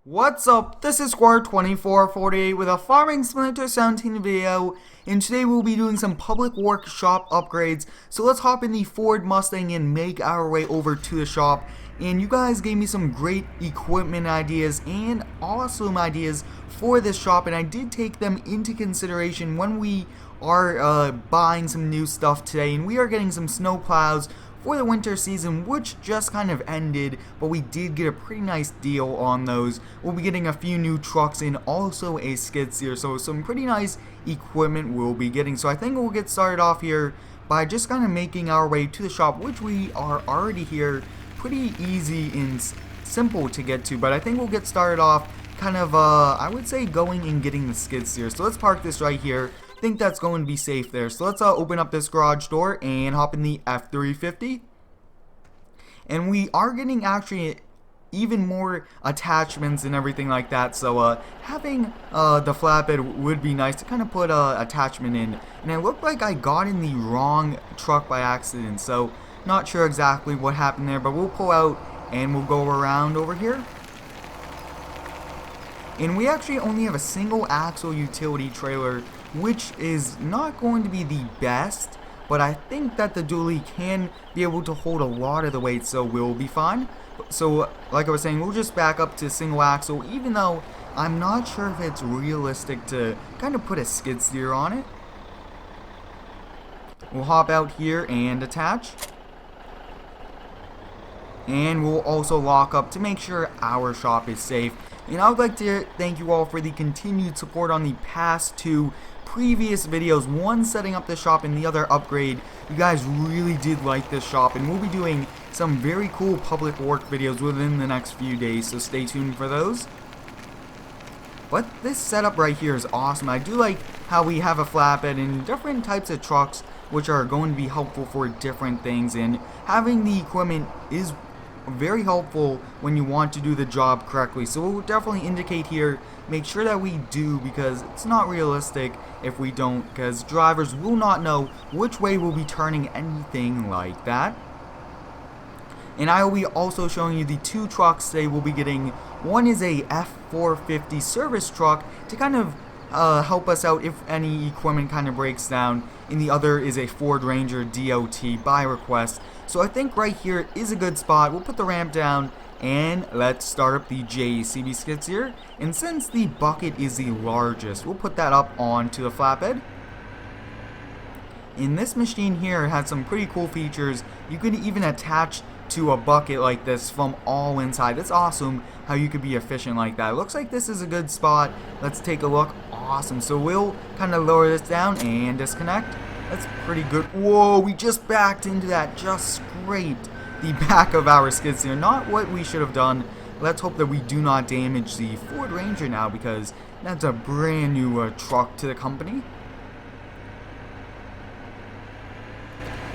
What's up? This is Square2448 with a Farming Simulator 17 video, and today we'll be doing some public workshop upgrades. So let's hop in the Ford Mustang and make our way over to the shop. And you guys gave me some great equipment ideas and awesome ideas for this shop, and I did take them into consideration when we are buying some new stuff today. And we are getting some snow plows for the winter season, which just kind of ended, but we did get a pretty nice deal on those. We'll be getting a few new trucks and also a skid steer, so some pretty nice equipment we'll be getting. So I think we'll get started off here by just kind of making our way to the shop, which we are already here. Pretty easy and simple to get to, but I think we'll get started off kind of, I would say going and getting the skid steer. So let's park this right here. Think that's going to be safe there. So let's open up this garage door and hop in the F350. And we are getting actually even more attachments and everything like that. So having the flatbed would be nice to kind of put attachment in. And it looked like I got in the wrong truck by accident. So not sure exactly what happened there, but we'll pull out and we'll go around over here. And we actually only have a single axle utility trailer, which is not going to be the best, but I think that the dually can be able to hold a lot of the weight, so we'll be fine. So like I was saying, we'll just back up to single axle, even though I'm not sure if it's realistic to kind of put a skid steer on it. We'll hop out here and attach. And we'll also lock up to make sure our shop is safe. And I would like to thank you all for the continued support on the past two previous videos, one setting up the shop and the other upgrade. You guys really did like this shop, and we'll be doing some very cool public work videos within the next few days, so stay tuned for those. But this setup right here is awesome. I do like how we have a flatbed and different types of trucks which are going to be helpful for different things, and having the equipment is very helpful when you want to do the job correctly. So we'll definitely indicate here, make sure that we do, because it's not realistic if we don't, because drivers will not know which way we'll be turning, anything like that. And I will be also showing you the two trucks today we'll be getting. One is a F450 service truck to kind of help us out if any equipment kind of breaks down, and the other is a Ford Ranger DOT by request. So I think right here is a good spot. We'll put the ramp down and let's start up the JCB skid steer. And since the bucket is the largest, we'll put that up onto the flatbed. And this machine here has some pretty cool features. You could even attach to a bucket like this from all inside. It's awesome how you could be efficient like that. It looks like this is a good spot. Let's take a look. Awesome. So we'll kind of lower this down and disconnect. That's pretty good. Whoa, we just backed into that. Just scraped the back of our skid steer. Not what we should have done. Let's hope that we do not damage the Ford Ranger now, because that's a brand new truck to the company.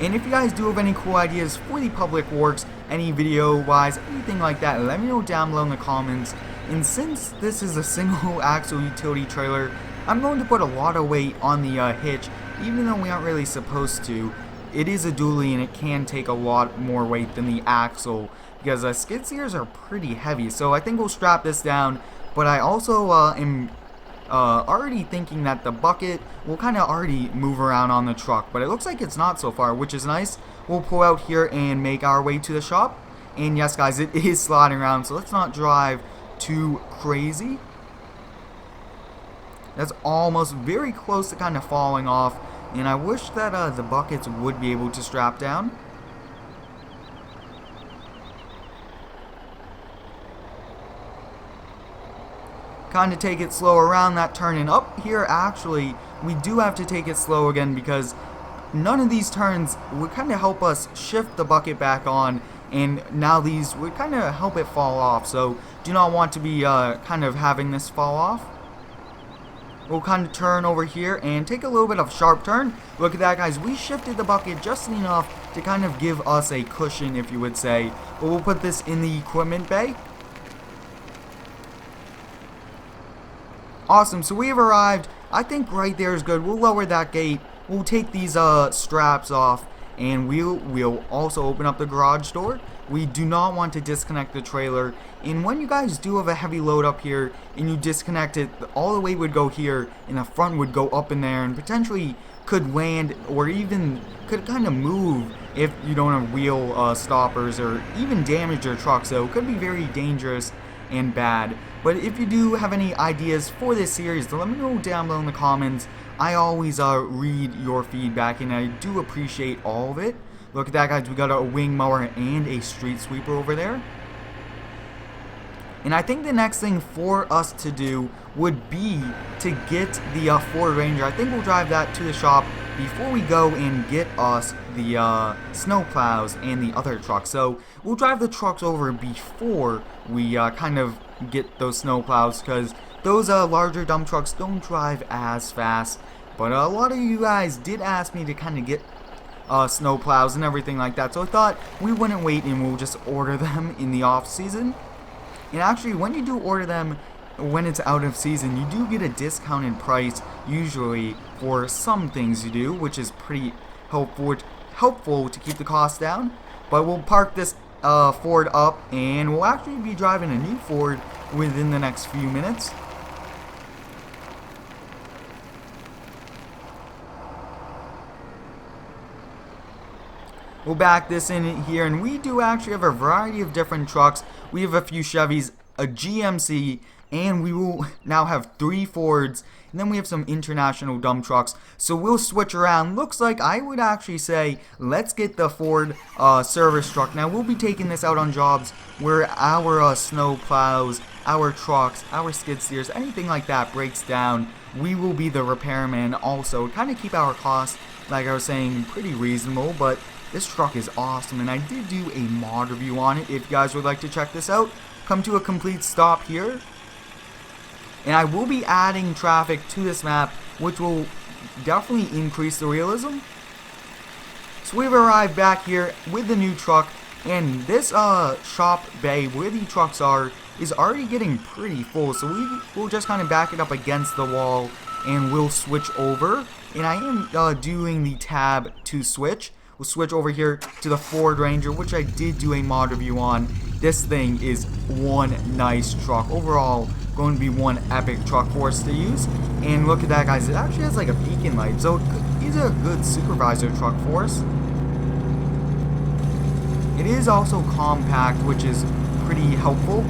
And if you guys do have any cool ideas for the public works, any video wise, anything like that, let me know down below in the comments. And since this is a single axle utility trailer, I'm going to put a lot of weight on the hitch, even though we aren't really supposed to. It is a dually and it can take a lot more weight than the axle, because skid steers are pretty heavy. So I think we'll strap this down, but I also am already thinking that the bucket will kind of already move around on the truck, but it looks like it's not so far, which is nice. We'll pull out here and make our way to the shop. And yes guys, it is sliding around, so let's not drive too crazy. That's almost very close to kind of falling off, and I wish that the buckets would be able to strap down. Kind of take it slow around that turn, and up here actually we do have to take it slow again, because none of these turns would kind of help us shift the bucket back on, and now these would kind of help it fall off. So do not want to be kind of having this fall off. We'll kind of turn over here and take a little bit of a sharp turn. Look at that guys, we shifted the bucket just enough to kind of give us a cushion, if you would say. But we'll put this in the equipment bay. Awesome, so we have arrived. I think right there is good. We'll lower that gate. We'll take these straps off, and we'll also open up the garage door. we do not want to disconnect the trailer. And when you guys do have a heavy load up here and you disconnect it, all the weight would go here and the front would go up in there and potentially could land or even could kind of move if you don't have wheel stoppers, or even damage your truck. So it could be very dangerous and bad. But if you do have any ideas for this series, then let me know down below in the comments. I always read your feedback and I do appreciate all of it. Look at that, guys, we got a wing mower and a street sweeper over there. And I think the next thing for us to do would be to get the Ford Ranger. I think we'll drive that to the shop before we go and get us the snow plows and the other trucks. So we'll drive the trucks over before we kind of get those snow plows, because those larger dump trucks don't drive as fast. But a lot of you guys did ask me to kind of get snow plows and everything like that, so I thought we wouldn't wait and we'll just order them in the off season. And actually, when you do order them when it's out of season, you do get a discounted price usually for some things you do, which is pretty helpful to keep the cost down. But we'll park this Ford up and we'll actually be driving a new Ford within the next few minutes. We'll back this in here, and we do actually have a variety of different trucks. We have a few Chevys, a GMC, and we will now have 3 Fords, and then we have some international dump trucks. So we'll switch around. Looks like I would actually say let's get the Ford service truck. Now we'll be taking this out on jobs where our snow plows, our trucks, our skid steers, anything like that breaks down. We will be the repairman also, kind of keep our costs, like I was saying, pretty reasonable. But this truck is awesome, and I did do a mod review on it. If you guys would like to check this out, come to a complete stop here. And I will be adding traffic to this map, which will definitely increase the realism. So we've arrived back here with the new truck, and this shop bay where the trucks are is already getting pretty full. So we'll just kind of back it up against the wall and we'll switch over. And I am doing the tab to switch. We'll switch over here to the Ford Ranger, which I did do a mod review on. This thing is one nice truck. Overall, going to be one epic truck for us to use. And look at that, guys. It actually has like a beacon light, so it's a good supervisor truck for us. It is also compact, which is pretty helpful.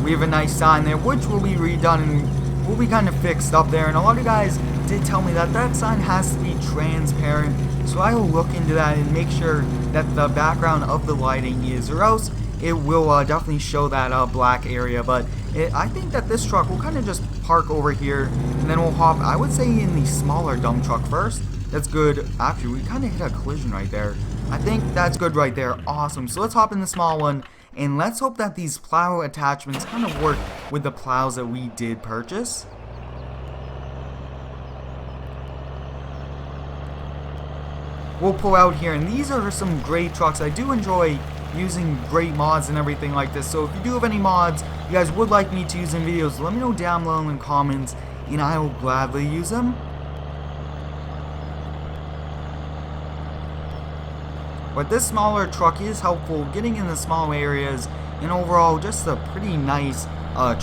We have a nice sign there, which will be redone and will be kind of fixed up there. And a lot of guys did tell me that that sign has to be transparent, so I will look into that and make sure that the background of the lighting is, or else it will definitely show that black area. But I think that this truck will kind of just park over here, and then we'll hop, I would say, in the smaller dump truck first. That's good. Actually, we kind of hit a collision right there. I think that's good right there. Awesome. So let's hop in the small one. And let's hope that these plow attachments kind of work with the plows that we did purchase. We'll pull out here, and these are some great trucks. I do enjoy using great mods and everything like this. So if you do have any mods you guys would like me to use in videos, let me know down below in the comments, and I will gladly use them. But this smaller truck is helpful getting in the small areas, and overall just a pretty nice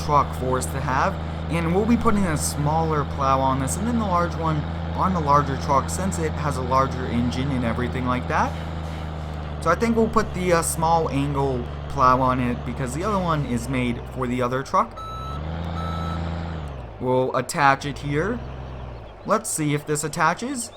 truck for us to have. And we'll be putting a smaller plow on this, and then the large one on the larger truck, since it has a larger engine and everything like that. So I think we'll put the small angle plow on it, because the other one is made for the other truck. We'll attach it here. Let's see if this attaches.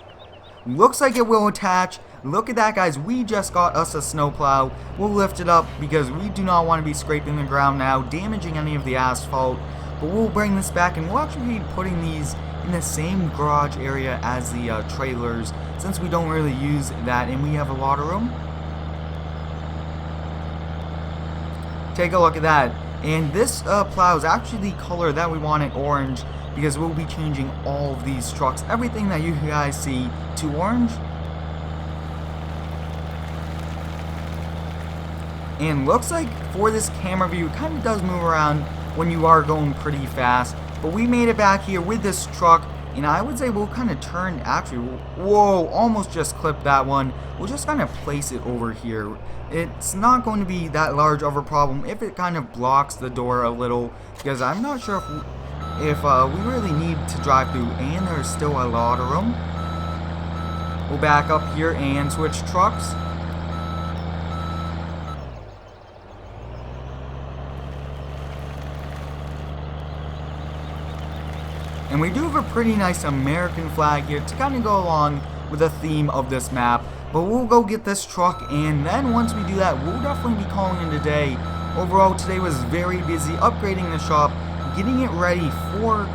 Looks like it will attach. Look at that, guys. We just got us a snowplow. We'll lift it up because we do not want to be scraping the ground now, damaging any of the asphalt. But we'll bring this back, and we'll actually be putting these in the same garage area as the trailers, since we don't really use that and we have a lot of room. Take a look at that. And this plow is actually the color that we want it, orange, because we'll be changing all of these trucks, everything that you guys see, to orange. And looks like for this camera view, it kind of does move around when you are going pretty fast. But we made it back here with this truck, and I would say we'll kind of turn, actually, whoa, almost just clipped that one. We'll just kind of place it over here. It's not going to be that large of a problem if it kind of blocks the door a little, because I'm not sure if we really need to drive through, and there's still a lot of room. We'll back up here and switch trucks. And we do have a pretty nice American flag here to kind of go along with the theme of this map. But we'll go get this truck, and then once we do that, we'll definitely be calling it a day. Overall, today was very busy upgrading the shop, getting it ready for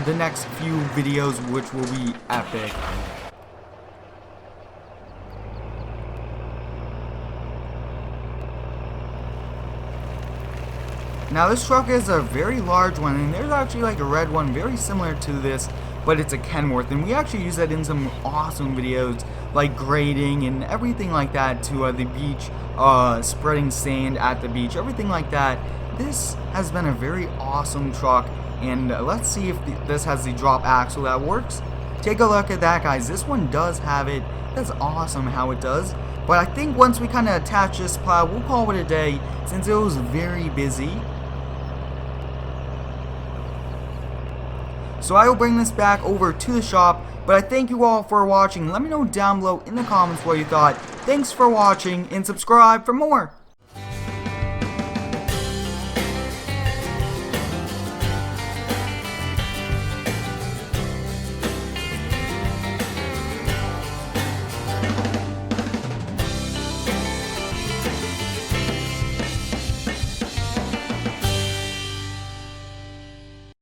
the next few videos, which will be epic. Now this truck is a very large one, and there's actually like a red one very similar to this, but it's a Kenworth, and we actually use that in some awesome videos like grading and everything like that to the beach, spreading sand at the beach, everything like that. This has been a very awesome truck, and let's see if this has the drop axle that works. Take a look at that, guys. This one does have it. That's awesome how it does. But I think once we kind of attach this plow, we'll call it a day since it was very busy. So I will bring this back over to the shop, but I thank you all for watching. Let me know down below in the comments what you thought. Thanks for watching, and subscribe for more.